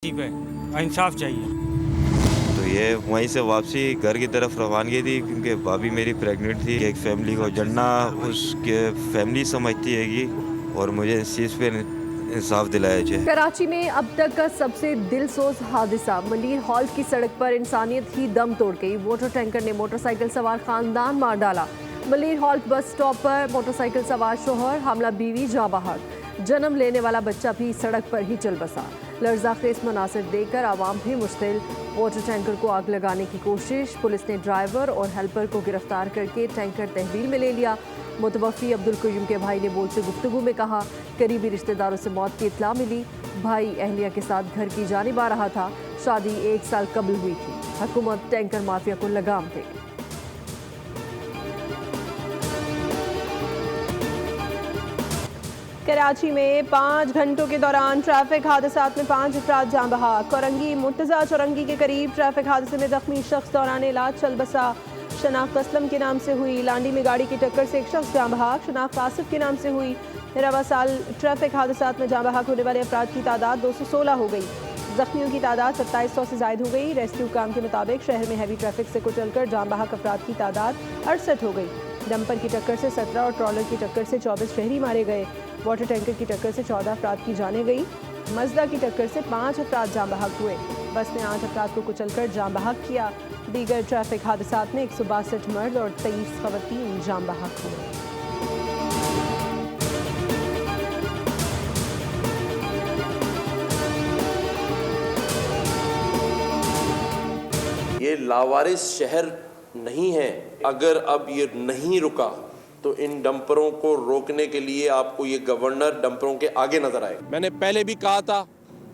गलती पे, इंसाफ चाहिए। तो ये वहीं से वापसी घर की तरफ रवानगी थी, क्योंकि भाभी मेरी प्रेग्नेंट थी। एक फैमिली को जन्ना उसके फैमिली समझती हैगी, और मुझे इस चीज़ पे इंसाफ दिलाया जाए। कराची में अब तक का सबसे दिलसोज हादसा, मलीर हॉल्ट की सड़क पर इंसानियत ही दम तोड़ गई। वाटर टैंकर ने मोटरसाइकिल सवार खानदान मार डाला। मलीर हॉल्ट बस स्टॉप पर मोटरसाइकिल सवार शोहर, हामला बीवी जाँ बहक। जन्म लेने वाला बच्चा भी सड़क पर ही चल बसा। लर्जाखेज मनासिर देखकर आवाम भी मुश्तिल। वाटर टैंकर को आग लगाने की कोशिश, पुलिस ने ड्राइवर और हेल्पर को गिरफ्तार करके टैंकर तहवील में ले लिया। मुतवफ़ी अब्दुल क़य्यूम के भाई ने बोल से गुफ्तगू में कहा, करीबी रिश्तेदारों से मौत की इत्तला मिली। भाई अहलिया के साथ घर की जानिब आ रहा था। शादी 1 साल कबल हुई थी। हुकूमत टैंकर माफिया को लगाम दे। कराची में 5 घंटों के दौरान ट्रैफिक हादसात में 5 अफराद जाँ बहक। कोरंगी मुर्तज़ा चौरंगी के करीब ट्रैफिक हादसे में जख्मी शख्स दौरान इलाज चल बसा। शनाख्त असलम के नाम से हुई। लांडी में गाड़ी की टक्कर से एक शख्स जाँ बहक। शनाख्त आसिफ के नाम से हुई। रवा साल ट्रैफिक हादसात में जाँ बहक होने वाले अफराद की तादाद 216 हो गई। जख्मियों की तादाद 2700 से ज़ायद हो गई। रेस्क्यू काम के मुताबिक शहर में हैवी ट्रैफिक से कुचलकर जाँ बहक अफराद की तादाद 68 हो गई। डंपर की टक्कर से 17 और ट्रॉलर की टक्कर से 24 शहरी मारे गए। वाटर टैंकर की टक्कर से 14 अफराद की जानें गई। मजदा की टक्कर से 5 अफराद जाँ बहक हुए। बस ने 8 अफराद को कुचलकर जाँ बहक किया। दीगर ट्रैफिक हादसात में 162 मर्द और 23 खवातीन जाँ बहक हुए। ये लावारिस शहर नहीं है। अगर अब ये नहीं रुका तो इन डंपरों को रोकने के लिए आपको ये गवर्नर डंपरों के आगे नजर आए। मैंने पहले भी कहा था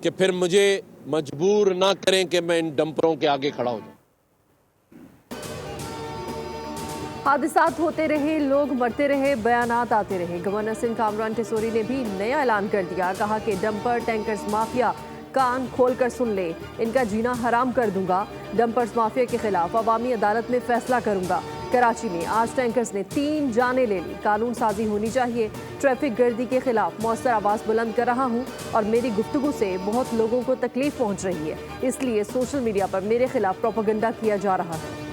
कि फिर मुझे मजबूर ना करें कि मैं इन डंपरों के आगे खड़ा हो जाऊं। हादसात होते रहे, लोग मरते रहे, बयानात आते रहे। गवर्नर सिंध कामरान टेसोरी ने भी नया ऐलान कर दिया। कहा कि डंपर टैंकर्स माफिया कान खोलकर सुन ले, इनका जीना हराम कर दूंगा। डंपर्स माफिया के खिलाफ अवामी अदालत में फैसला करूंगा। कराची में आज टैंकर्स ने 3 जानें ले ली। कानून साजी होनी चाहिए। ट्रैफिक गर्दी के खिलाफ मौसर आवाज़ बुलंद कर रहा हूँ और मेरी गुफ्तगू से बहुत लोगों को तकलीफ पहुँच रही है, इसलिए सोशल मीडिया पर मेरे खिलाफ प्रोपेगेंडा किया जा रहा है।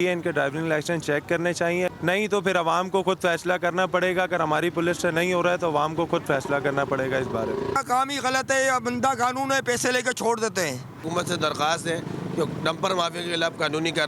इनके ड्राइविंग लाइसेंस चेक करने चाहिए, नहीं तो फिर अवाम को खुद फैसला करना पड़ेगा। अगर हमारी पुलिस से नहीं हो रहा है तो अवाम को खुद फैसला करना पड़ेगा इस बारे में। काम ही गलत है या बंदा कानून है, पैसे लेकर छोड़ देते हैं। हुकूमत से दरख्वास्त है कि डंपर माफिया के खिलाफ कानूनी कार्रवाई